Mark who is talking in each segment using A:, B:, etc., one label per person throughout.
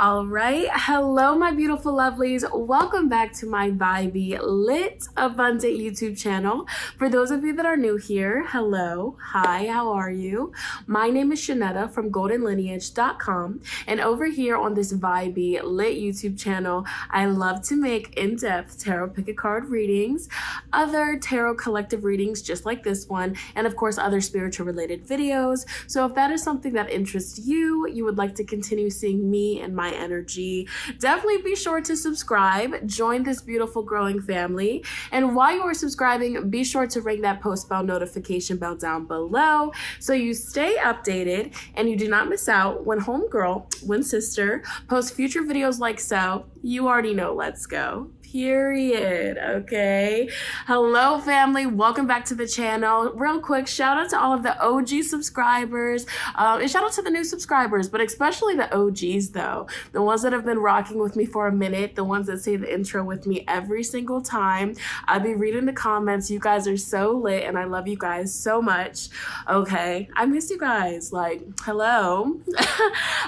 A: All right. Hello, my beautiful lovelies. Welcome back to my vibey, lit, abundant YouTube channel. For those of you that are new here, hello. Hi, how are you? My name is Shanetta from goldenlineage.com. And over here on this vibey, lit YouTube channel, I love to make in-depth tarot pick a card readings, other tarot collective readings just like this one, and of course, other spiritual related videos. So if that is something that interests you, you would like to continue seeing me and my energy, definitely be sure to subscribe, join this beautiful growing family. And while you are subscribing, be sure to ring that post bell notification bell down below so you stay updated and you do not miss out when homegirl, when sister, posts future videos like so. You already know, let's go. Period. Okay. Hello, family. Welcome back to the channel. Real quick, shout out to all of the OG subscribers, and shout out to the new subscribers, but especially the OGs though, the ones that have been rocking with me for a minute, the ones that say the intro with me every single time. I'll be reading the comments. You guys are so lit, and I love you guys so much. Okay, I miss you guys. Like, hello.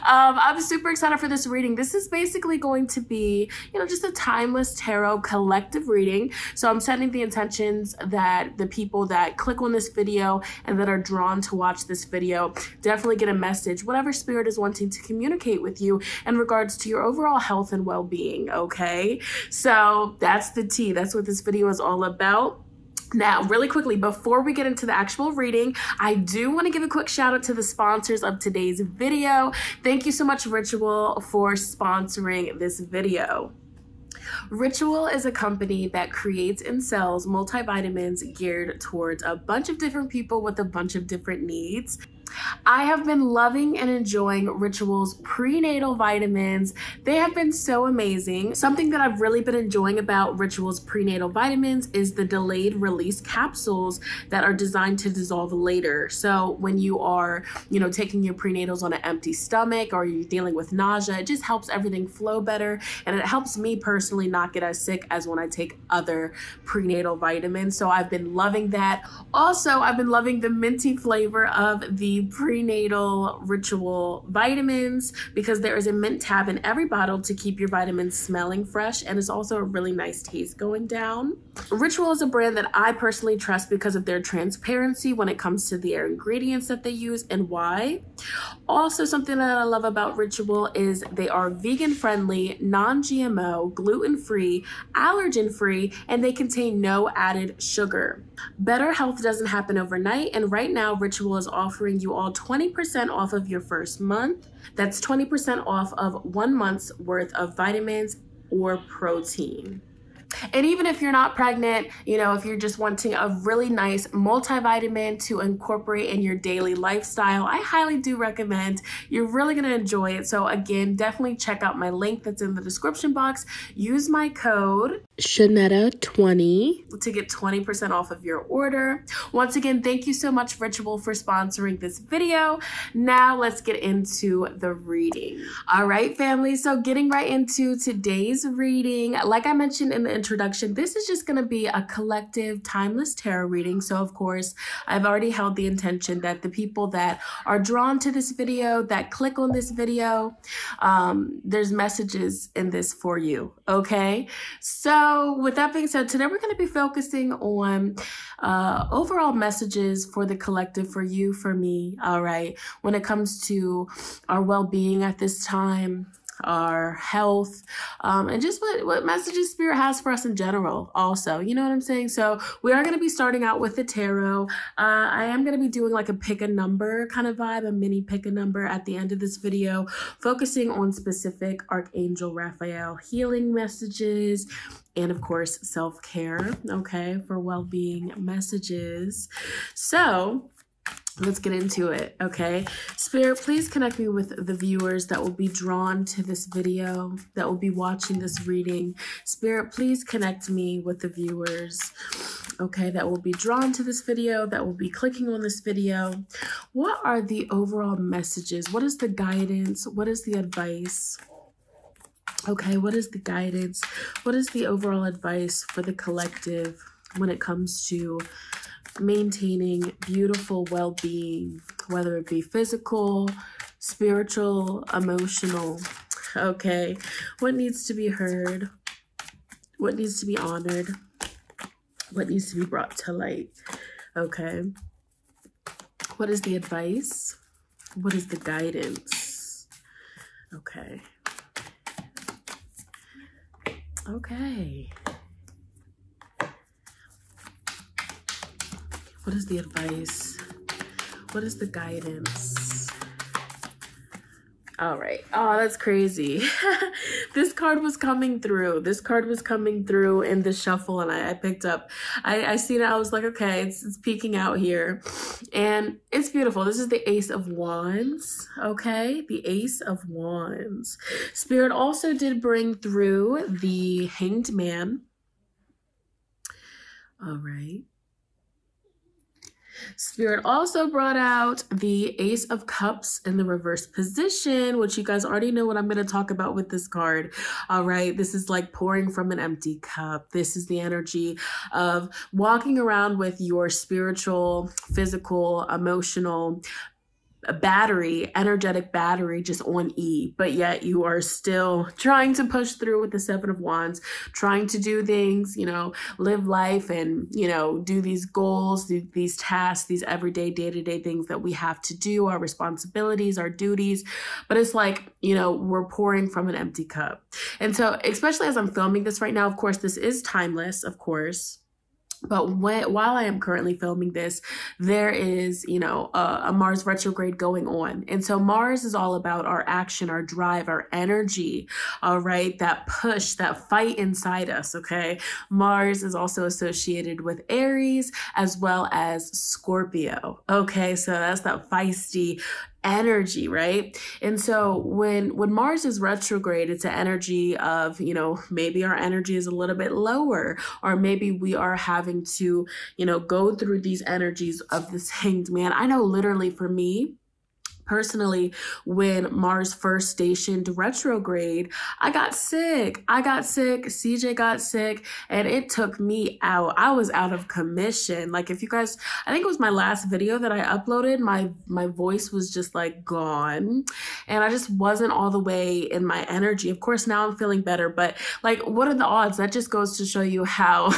A: I'm super excited for this reading. This is basically going to be, just a timeless tarot collective reading. So I'm setting the intentions that the people that click on this video and that are drawn to watch this video definitely get a message, whatever spirit is wanting to communicate with you in regards to your overall health and well-being. Okay, so that's the tea. That's what this video is all about. Now, really quickly, before we get into the actual reading, I do want to give a quick shout out to the sponsors of today's video. Thank you so much, Ritual, for sponsoring this video. Ritual is a company that creates and sells multivitamins geared towards a bunch of different people with a bunch of different needs. I have been loving and enjoying Ritual's prenatal vitamins. They have been so amazing. Something that I've really been enjoying about Ritual's prenatal vitamins is the delayed release capsules that are designed to dissolve later. So when you are, taking your prenatals on an empty stomach or you're dealing with nausea, it just helps everything flow better. And it helps me personally not get as sick as when I take other prenatal vitamins. So I've been loving that. Also, I've been loving the minty flavor of the prenatal Ritual vitamins because there is a mint tab in every bottle to keep your vitamins smelling fresh, and it's also a really nice taste going down. Ritual is a brand that I personally trust because of their transparency when it comes to their ingredients that they use and why. Also, something that I love about Ritual is they are vegan friendly, non-GMO, gluten-free, allergen-free, and they contain no added sugar. Better health doesn't happen overnight, and right now Ritual is offering you all 20% off of your first month. That's 20% off of 1 month's worth of vitamins or protein. And even if you're not pregnant, if you're just wanting a really nice multivitamin to incorporate in your daily lifestyle, I highly do recommend. You're really going to enjoy it. So again, definitely check out my link that's in the description box. Use my code Shanetta20 to get 20% off of your order. Once again, thank you so much, Ritual, for sponsoring this video. Now let's get into the reading. All right, family. So getting right into today's reading, like I mentioned in the introduction, this is just going to be a collective timeless tarot reading. So of course, I've already held the intention that the people that are drawn to this video, that click on this video, there's messages in this for you. Okay, so with that being said, today we're going to be focusing on overall messages for the collective, for you, for me. All right, when it comes to our well-being at this time, our health, and just what messages Spirit has for us in general also, you know what I'm saying? So we are going to be starting out with the tarot. I am going to be doing like a pick a number kind of vibe, a mini pick a number at the end of this video, focusing on specific Archangel Raphael healing messages, and of course self-care, okay, for well-being messages. So let's get into it, okay? Spirit, please connect me with the viewers that will be drawn to this video, that will be watching this reading. Spirit, please connect me with the viewers, okay, that will be drawn to this video, that will be clicking on this video. What are the overall messages? What is the guidance? What is the advice? Okay, what is the guidance? What is the overall advice for the collective when it comes to maintaining beautiful well-being, whether it be physical, spiritual, emotional? Okay. What needs to be heard? What needs to be honored? What needs to be brought to light? Okay. What is the advice? What is the guidance? Okay. Okay. What is the advice? What is the guidance? All right. Oh, that's crazy. This card was coming through. This card was coming through in the shuffle, and I picked up. I seen it. I was like, okay, it's peeking out here. And it's beautiful. This is the Ace of Wands. Okay. The Ace of Wands. Spirit also did bring through the Hanged Man. All right. Spirit also brought out the Ace of Cups in the reverse position, which you guys already know what I'm going to talk about with this card. All right. This is like pouring from an empty cup. This is the energy of walking around with your spiritual, physical, emotional energetic battery just on E, but yet you are still trying to push through with the Seven of Wands, trying to do things, live life and, do these goals, these tasks, these everyday day-to-day things that we have to do, our responsibilities, our duties. But it's like, we're pouring from an empty cup. And so, especially as I'm filming this right now, of course, this is timeless, of course. But while I am currently filming this, there is, a Mars retrograde going on. And so Mars is all about our action, our drive, our energy, all right? That push, that fight inside us, okay? Mars is also associated with Aries as well as Scorpio, okay? So that's that feisty energy, right? And so when Mars is retrograde, it's an energy of, maybe our energy is a little bit lower, or maybe we are having to, go through these energies of this Hanged Man. I know literally for me, personally, when Mars first stationed retrograde, I got sick. CJ got sick, and it took me out. I was out of commission. Like, if you guys, I think it was my last video that I uploaded, my voice was just like gone, and I just wasn't all the way in my energy. Of course, now I'm feeling better, but like, what are the odds? That just goes to show you how,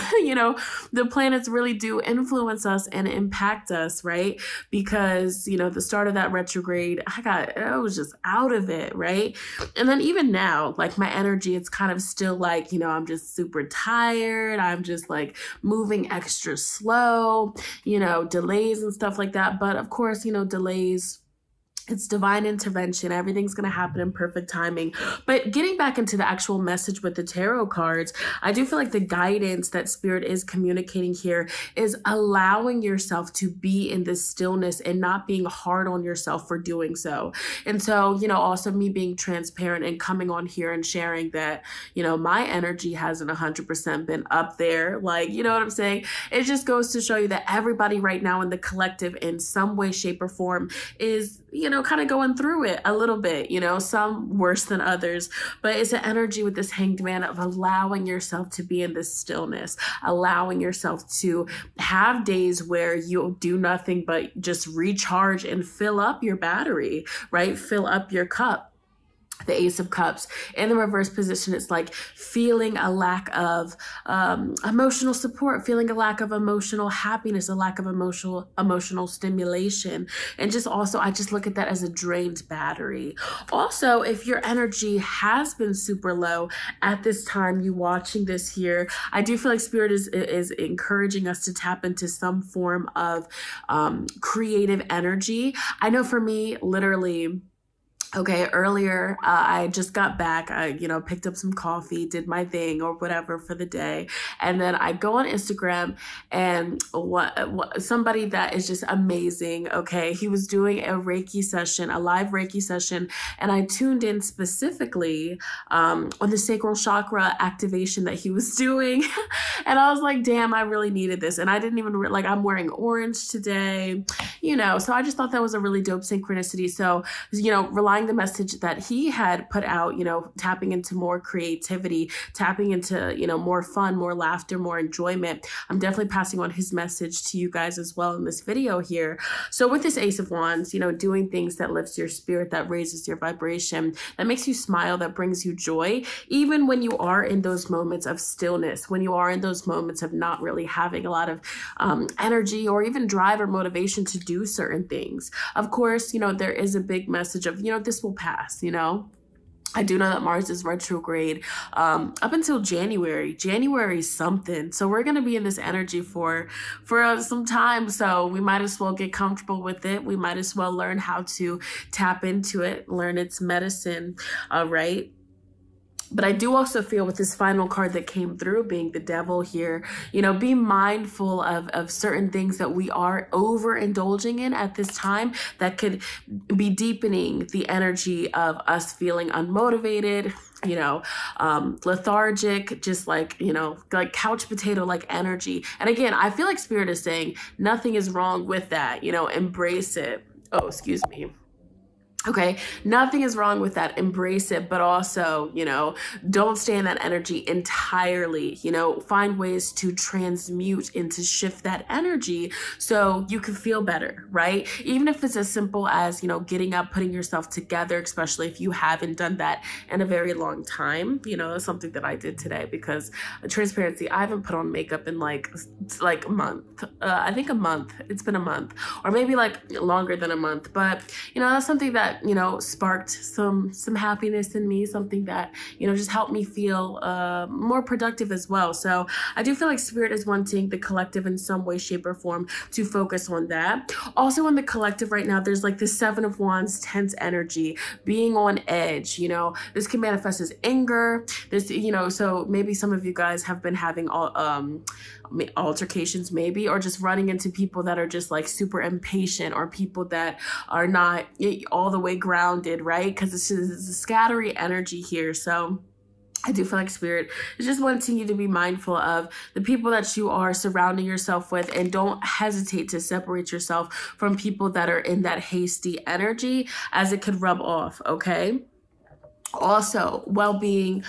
A: the planets really do influence us and impact us, right? Because, the start of that retrograde, I was just out of it, right? And then even now, like, my energy, it's kind of still like, I'm just super tired. I'm just like moving extra slow, delays and stuff like that. But of course, delays, it's divine intervention. Everything's going to happen in perfect timing. But getting back into the actual message with the tarot cards, I do feel like the guidance that Spirit is communicating here is allowing yourself to be in this stillness and not being hard on yourself for doing so. And so, also me being transparent and coming on here and sharing that, my energy hasn't 100% been up there. Like, you know what I'm saying? It just goes to show you that everybody right now in the collective, in some way, shape, or form, is, kind of going through it a little bit, some worse than others, but it's an energy with this Hanged Man of allowing yourself to be in this stillness, allowing yourself to have days where you'll do nothing but just recharge and fill up your battery, right? Fill up your cup. The Ace of Cups in the reverse position, it's like feeling a lack of emotional support, feeling a lack of emotional happiness, a lack of emotional stimulation. And just also, I just look at that as a drained battery. Also, if your energy has been super low at this time, you watching this here, I do feel like Spirit is encouraging us to tap into some form of creative energy. I know for me, literally, okay, earlier, I just got back, I, picked up some coffee, did my thing or whatever for the day. And then I go on Instagram, and somebody that is just amazing. Okay. He was doing a Reiki session, a live Reiki session. And I tuned in specifically, on the sacral chakra activation that he was doing. And I was like, damn, I really needed this. And I didn't even I'm wearing orange today, so I just thought that was a really dope synchronicity. So, relying applying the message that he had put out, tapping into more creativity, tapping into, more fun, more laughter, more enjoyment. I'm definitely passing on his message to you guys as well in this video here. So with this Ace of Wands, doing things that lifts your spirit, that raises your vibration, that makes you smile, that brings you joy, even when you are in those moments of stillness, when you are in those moments of not really having a lot of energy or even drive or motivation to do certain things. Of course, there is a big message of, this will pass, I do know that Mars is retrograde up until January something. So we're going to be in this energy for some time. So we might as well get comfortable with it. We might as well learn how to tap into it, learn its medicine. All right. But I do also feel with this final card that came through, being the Devil here, be mindful of certain things that we are overindulging in at this time that could be deepening the energy of us feeling unmotivated, lethargic, just like couch potato like energy. And again, I feel like Spirit is saying nothing is wrong with that, embrace it. Oh, excuse me. Okay, nothing is wrong with that. Embrace it, but also, don't stay in that energy entirely. Find ways to transmute and to shift that energy so you can feel better, right? Even if it's as simple as, getting up, putting yourself together, especially if you haven't done that in a very long time. That's something that I did today because transparency, I haven't put on makeup in like a month. I think a month. It's been a month or maybe like longer than a month, but that's something that sparked some happiness in me, something that just helped me feel more productive as well. So I do feel like Spirit is wanting the collective in some way, shape, or form to focus on that. Also in the collective right now, there's like the Seven of Wands, tense energy, being on edge. This can manifest as anger. This, so maybe some of you guys have been having altercations maybe, or just running into people that are just like super impatient, or people that are not all the way grounded, right? Because it's a scattery energy here. So I do feel like Spirit is just wanting you to be mindful of the people that you are surrounding yourself with, and don't hesitate to separate yourself from people that are in that hasty energy, as it could rub off, okay? Also, well-being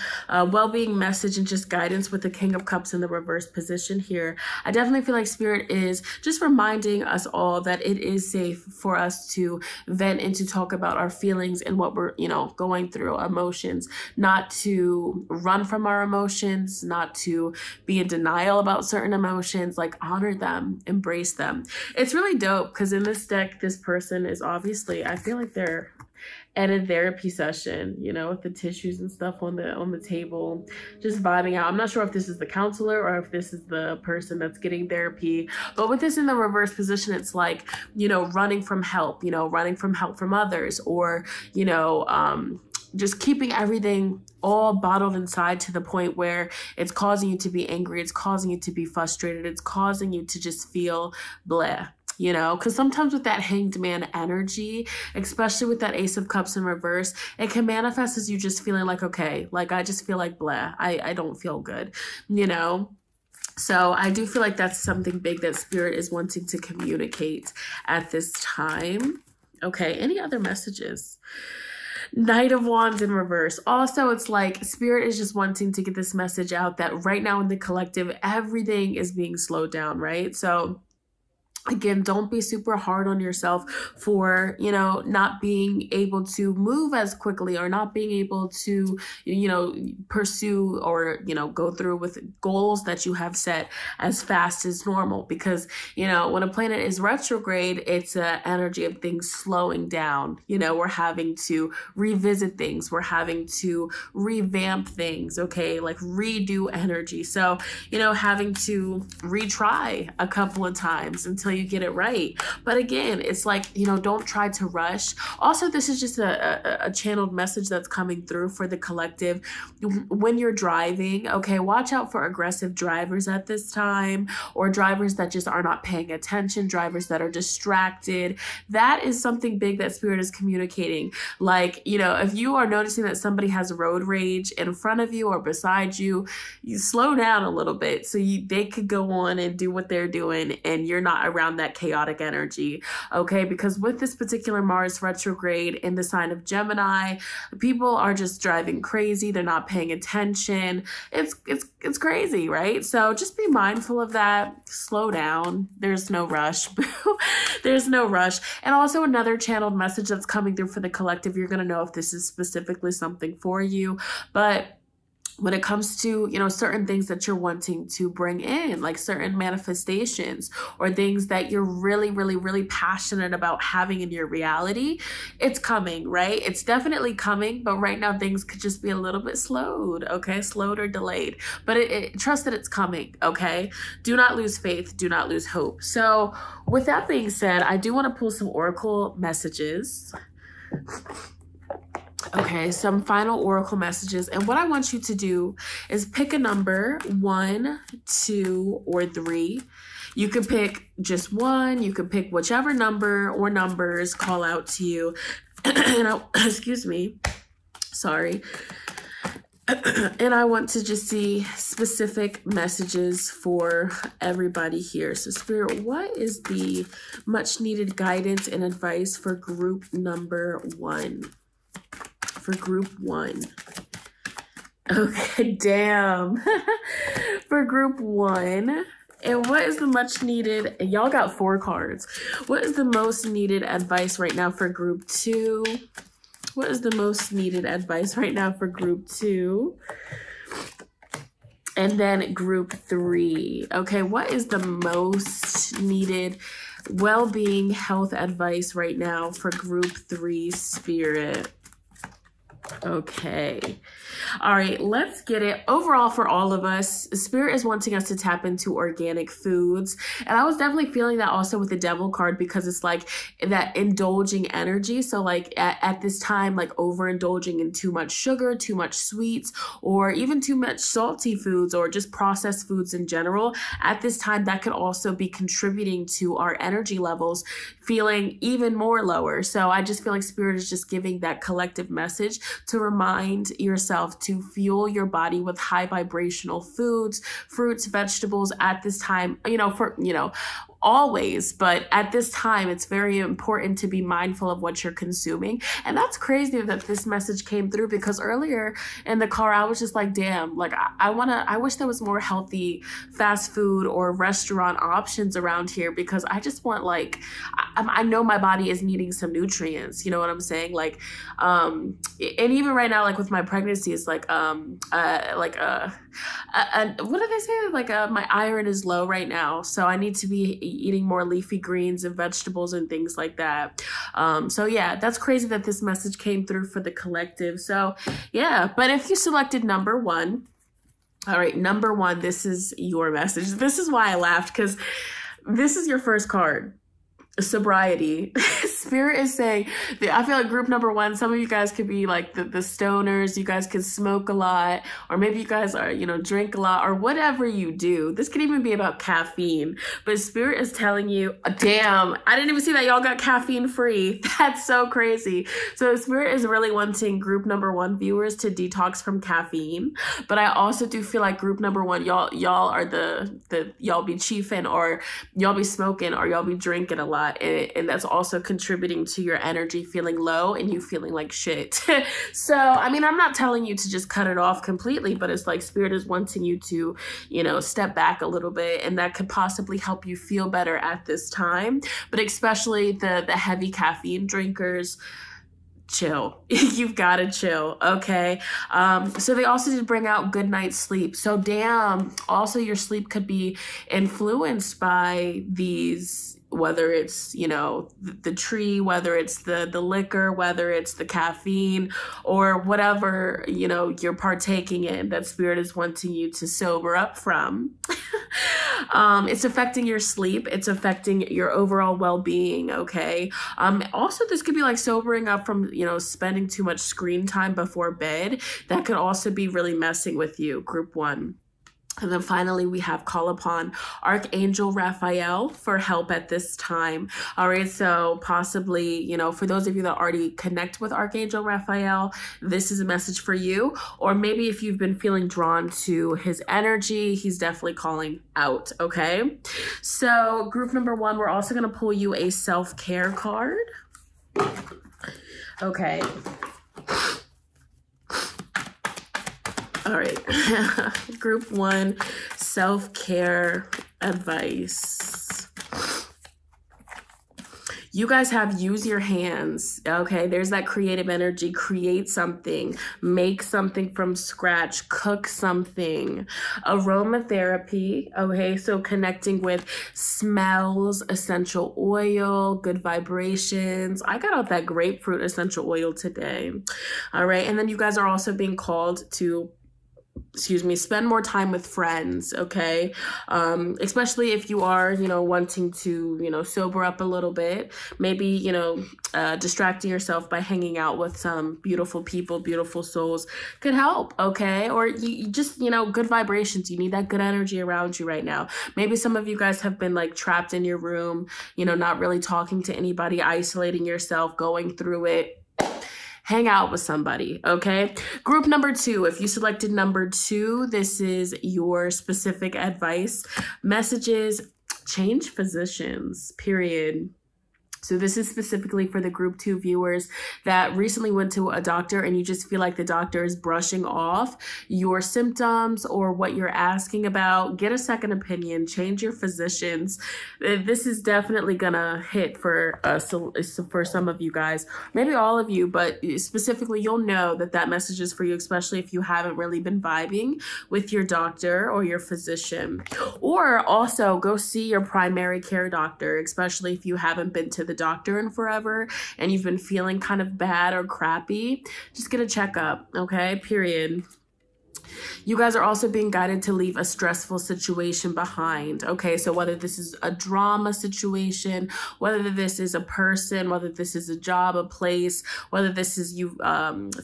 A: message and just guidance with the King of Cups in the reverse position here. I definitely feel like Spirit is just reminding us all that it is safe for us to vent and to talk about our feelings and what we're, going through, emotions, not to run from our emotions, not to be in denial about certain emotions, like honor them, embrace them. It's really dope because in this deck, this person is obviously, I feel like they're at a therapy session, with the tissues and stuff on the table, just vibing out. I'm not sure if this is the counselor or if this is the person that's getting therapy, but with this in the reverse position, it's like, running from help, running from help from others, or, just keeping everything all bottled inside to the point where it's causing you to be angry, it's causing you to be frustrated, it's causing you to just feel bleh. Because sometimes with that Hanged Man energy, especially with that Ace of Cups in reverse, it can manifest as you just feeling like, okay, like I just feel like blah, I don't feel good, So I do feel like that's something big that Spirit is wanting to communicate at this time. Okay, any other messages? Knight of Wands in reverse. Also, it's like Spirit is just wanting to get this message out that right now in the collective, everything is being slowed down, right? So again, don't be super hard on yourself for, not being able to move as quickly, or not being able to, pursue or, go through with goals that you have set as fast as normal. Because, when a planet is retrograde, it's an energy of things slowing down. We're having to revisit things. We're having to revamp things, okay? Like redo energy. So, having to retry a couple of times until you get it right. But again, it's like, don't try to rush. Also, this is just a channeled message that's coming through for the collective. When you're driving, okay, watch out for aggressive drivers at this time, or drivers that just are not paying attention, drivers that are distracted. That is something big that Spirit is communicating. Like, if you are noticing that somebody has road rage in front of you or beside you, you slow down a little bit so they could go on and do what they're doing, and you're not around around that chaotic energy, okay? Because with this particular Mars retrograde in the sign of Gemini, people are just driving crazy. They're not paying attention. It's crazy, right? So just be mindful of that. Slow down. There's no rush. There's no rush. And also another channeled message that's coming through for the collective. You're going to know if this is specifically something for you, but when it comes to, you know, certain things that you're wanting to bring in, like certain manifestations or things that you're really, really, really passionate about having in your reality, it's coming, right? It's definitely coming, but right now things could just be a little bit slowed, okay? Slowed or delayed, but trust that it's coming, okay? Do not lose faith. Do not lose hope. So with that being said, I do want to pull some oracle messages. Okay, some final oracle messages. And what I want you to do is pick a number, 1, 2, or 3. You can pick just one. You can pick whichever number or numbers call out to you. And excuse me. Sorry. And I want to just see specific messages for everybody here. So Spirit, what is the much needed guidance and advice for group number 1? For group 1. Okay, damn. For group 1. And what is the much needed, and y'all got 4 cards. What is the most needed advice right now for group 2? What is the most needed advice right now for group 2? And then group 3. Okay, what is the most needed well-being health advice right now for group 3, Spirit? Okay. All right, let's get it. Overall, for all of us, Spirit is wanting us to tap into organic foods. And I was definitely feeling that also with the Devil card, because it's like that indulging energy. So like at this time, like overindulging in too much sugar, too much sweets, or even too much salty foods, or just processed foods in general. At this time, that could also be contributing to our energy levels feeling even more lower. So I just feel like Spirit is just giving that collective message to remind yourself to fuel your body with high vibrational foods, fruits, vegetables at this time, always, but at this time, it's very important to be mindful of what you're consuming. And that's crazy that this message came through, because earlier in the car, I was just like, damn, like I wish there was more healthy fast food or restaurant options around here, because I just want I know my body is needing some nutrients. You know what I'm saying? Like, and even right now, like with my pregnancy, it's what do they say? My iron is low right now. So I need to be eating more leafy greens and vegetables and things like that. So yeah, that's crazy that this message came through for the collective. So yeah, but if you selected number 1, all right, number 1, this is your message. This is why I laughed, because this is your first card. Sobriety. Spirit is saying that I feel like group number 1, some of you guys could be like the stoners. You guys could smoke a lot, or maybe you guys are, drink a lot, or whatever you do. This could even be about caffeine, but Spirit is telling you, damn, I didn't even see that y'all got caffeine free. That's so crazy. So Spirit is really wanting group number 1 viewers to detox from caffeine. But I also do feel like group number 1, y'all are y'all be chiefing, or y'all be smoking, or y'all be drinking a lot. And that's also contributing to your energy feeling low and you feeling like shit. So, I mean, I'm not telling you to just cut it off completely, but it's like Spirit is wanting you to, step back a little bit, and that could possibly help you feel better at this time. But especially the heavy caffeine drinkers, chill. You've got to chill. Okay. So they also did bring out good night's sleep. So damn, also your sleep could be influenced by these, whether it's, the tree, whether it's the liquor, whether it's the caffeine, or whatever, you're partaking in, that Spirit is wanting you to sober up from. It's affecting your sleep. It's affecting your overall well-being. Okay. Also, this could be like sobering up from, spending too much screen time before bed. That could also be really messing with you, group 1. And then finally, we have call upon Archangel Raphael for help at this time. All right. So possibly, you know, for those of you that already connect with Archangel Raphael, this is a message for you. Or maybe if you've been feeling drawn to his energy, he's definitely calling out. Okay. So group number one, we're also going to pull you a self-care card. Okay. All right. Group one, self-care advice. You guys have use your hands, okay? There's that creative energy. Create something, make something from scratch, cook something. Aromatherapy, okay? So connecting with smells, essential oil, good vibrations. I got out that grapefruit essential oil today, all right? And then you guys are also being called to spend more time with friends, okay? Especially if you are, you know, wanting to, you know, sober up a little bit, maybe, you know, distracting yourself by hanging out with some beautiful people, beautiful souls could help, okay? Or you just, you know, good vibrations. You need that good energy around you right now. Maybe some of you guys have been like trapped in your room, you know, not really talking to anybody, isolating yourself, going through it. Hang out with somebody, okay? Group number two, if you selected number two, this is your specific advice. Messages, change physicians, period. So this is specifically for the group two viewers that recently went to a doctor and you just feel like the doctor is brushing off your symptoms or what you're asking about. Get a second opinion, change your physicians. This is definitely gonna hit for some of you guys, maybe all of you, but specifically you'll know that that message is for you, especially if you haven't really been vibing with your doctor or your physician. Or also go see your primary care doctor, especially if you haven't been to the doctor in forever and you've been feeling kind of bad or crappy. Just get a checkup, okay? Period. You guys are also being guided to leave a stressful situation behind, okay? So whether this is a drama situation, whether this is a person, whether this is a job, a place, whether this is you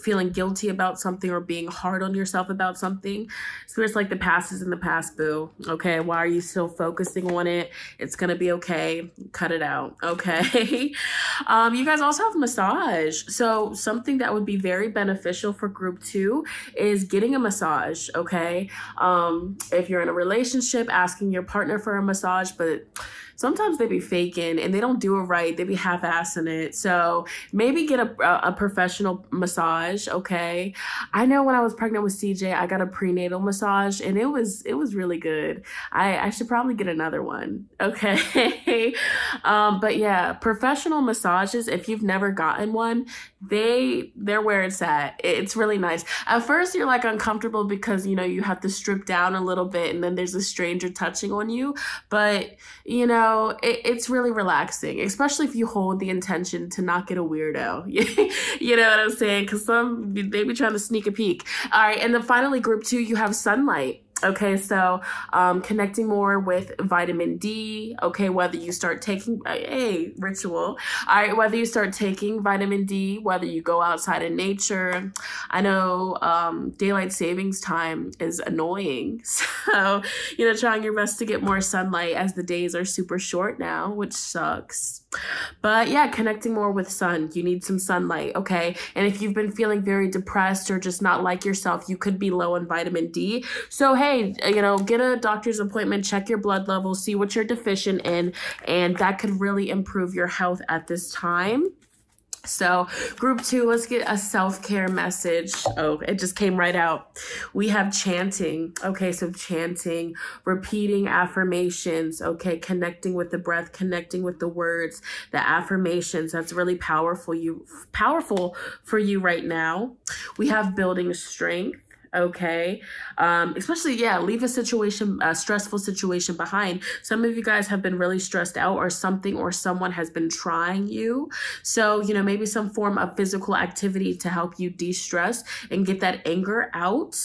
A: feeling guilty about something or being hard on yourself about something. So it's like the past is in the past, boo, okay? Why are you still focusing on it? It's gonna be okay. Cut it out, okay? You guys also have massage. So something that would be very beneficial for group two is getting a massage, okay? If you're in a relationship, asking your partner for a massage, but sometimes they be faking and they don't do it right. They be half-assing it. So maybe get a professional massage, okay? I know when I was pregnant with CJ, I got a prenatal massage and it was really good. I should probably get another one, okay? But yeah, professional massages, if you've never gotten one, they're where it's at. It's really nice. At first, you're like uncomfortable because, you know, you have to strip down a little bit and then there's a stranger touching on you. But, you know, it's really relaxing, especially if you hold the intention to not get a weirdo. You know what I'm saying? Because they be trying to sneak a peek. All right. And then finally, group two, you have sunlight. Okay, so connecting more with vitamin D, okay, whether you start taking, ritual, all right, whether you start taking vitamin D, whether you go outside in nature. I know daylight savings time is annoying, so, you know, trying your best to get more sunlight as the days are super short now, which sucks. But yeah, connecting more with sun. You need some sunlight, okay? And if you've been feeling very depressed or just not like yourself, you could be low on vitamin D. So hey, you know, get a doctor's appointment, check your blood levels, see what you're deficient in, and that could really improve your health at this time. So group two, let's get a self-care message. Oh, it just came right out. We have chanting. Okay, so chanting, repeating affirmations. Okay, connecting with the breath, connecting with the words, the affirmations. That's really powerful for you right now. We have building strength. Okay. Especially, yeah, leave a stressful situation behind. Some of you guys have been really stressed out or something or someone has been trying you. So, you know, maybe some form of physical activity to help you de-stress and get that anger out.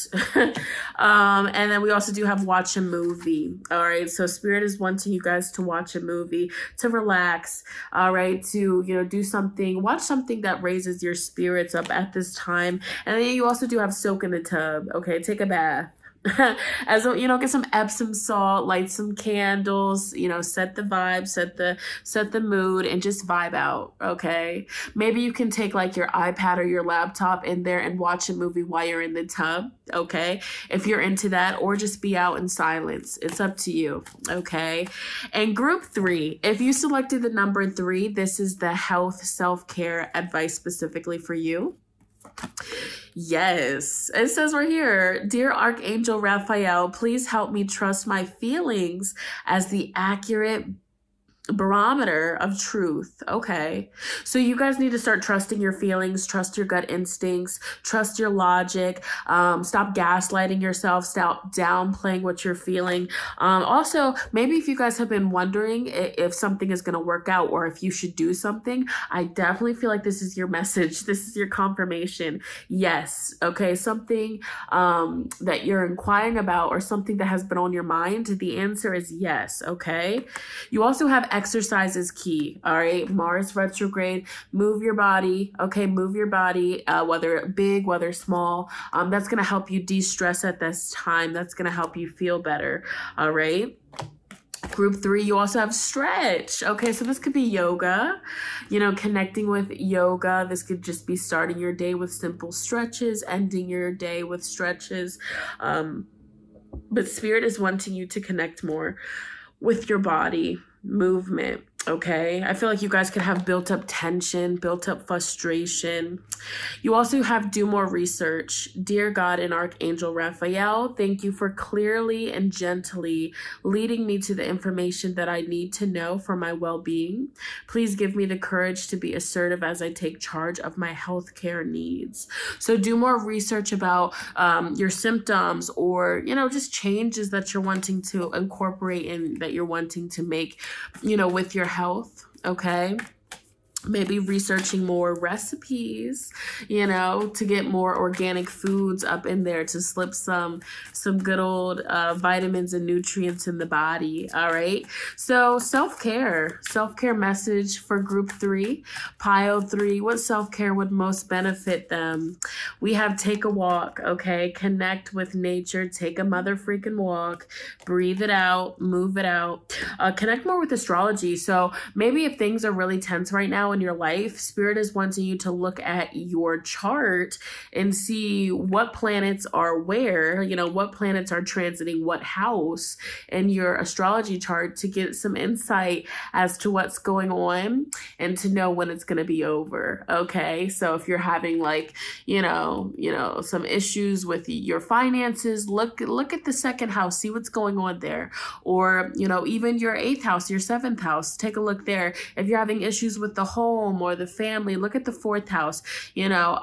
A: And then we also do have watch a movie. All right. So Spirit is wanting you guys to watch a movie, to relax. All right. To, you know, watch something that raises your spirits up at this time. And then you also do have soak in the tub. Okay, take a bath. As you know, get some Epsom salt, light some candles, you know, set the vibe, set the mood, and just vibe out. Okay. Maybe you can take like your iPad or your laptop in there and watch a movie while you're in the tub. Okay. If you're into that, or just be out in silence. It's up to you. Okay. And group 3, if you selected the number 3, this is the health self-care advice specifically for you. Yes, it says right here, Dear Archangel Raphael, please help me trust my feelings as the accurate barometer of truth. Okay. So you guys need to start trusting your feelings, trust your gut instincts, trust your logic, stop gaslighting yourself, stop downplaying what you're feeling. Also, maybe if you guys have been wondering if something is going to work out or if you should do something, I definitely feel like this is your message. This is your confirmation. Yes. Okay. Something that you're inquiring about or something that has been on your mind, the answer is yes. Okay. You also have exercise is key. All right. Mars retrograde, move your body. Okay. Move your body, whether big, whether small. That's going to help you de-stress at this time. That's going to help you feel better. All right. Group 3, you also have stretch. Okay, so this could be yoga, you know, connecting with yoga. This could just be starting your day with simple stretches, ending your day with stretches. But Spirit is wanting you to connect more with your body, movement. Okay, I feel like you guys could have built up tension, built up frustration. You also have do more research. Dear God and Archangel Raphael, thank you for clearly and gently leading me to the information that I need to know for my well-being. Please give me the courage to be assertive as I take charge of my healthcare needs. So do more research about your symptoms, or, you know, just changes that you're wanting to incorporate and that you're wanting to make, you know, with your health. Okay. Maybe researching more recipes, you know, to get more organic foods up in there to slip some good old vitamins and nutrients in the body. All right. So self-care message for group 3, pile 3. What self-care would most benefit them? We have take a walk. Okay. Connect with nature. Take a mother freaking walk. Breathe it out. Move it out. Connect more with astrology. So maybe if things are really tense right now in your life, Spirit is wanting you to look at your chart and see what planets are where, you know, what planets are transiting what house in your astrology chart, to get some insight as to what's going on and to know when it's going to be over. Okay. So if you're having like, you know, some issues with your finances, look at the 2nd house, see what's going on there. Or, you know, even your 8th house, your 7th house, take a look there. If you're having issues with the home or the family, look at the 4th house, you know,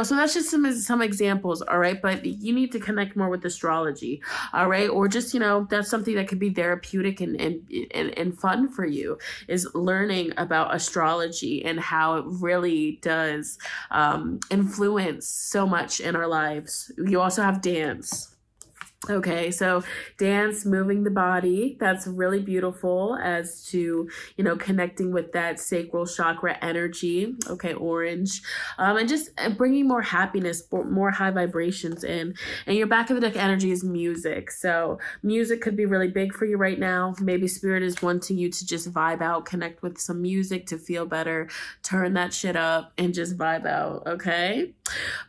A: so that's just some examples. All right. But you need to connect more with astrology. All right. Or just, you know, that's something that could be therapeutic and fun for you, is learning about astrology and how it really does influence so much in our lives. You also have dance. Okay, so dance, moving the body, that's really beautiful as to, you know, connecting with that sacral chakra energy. Okay, orange, and just bringing more happiness, more high vibrations in. And your back of the deck energy is music. So music could be really big for you right now. Maybe Spirit is wanting you to just vibe out, connect with some music to feel better, turn that shit up and just vibe out. Okay.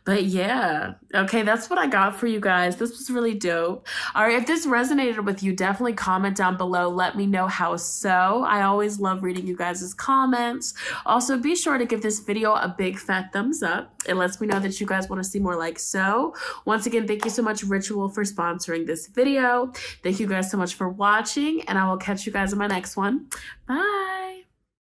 A: But yeah, okay, that's what I got for you guys. This was really dope. All right, if this resonated with you, definitely comment down below. Let me know how so. I always love reading you guys' comments. Also, be sure to give this video a big fat thumbs up. It lets me know that you guys want to see more like so. Once again, thank you so much, Ritual, for sponsoring this video. Thank you guys so much for watching, and I will catch you guys in my next one. Bye.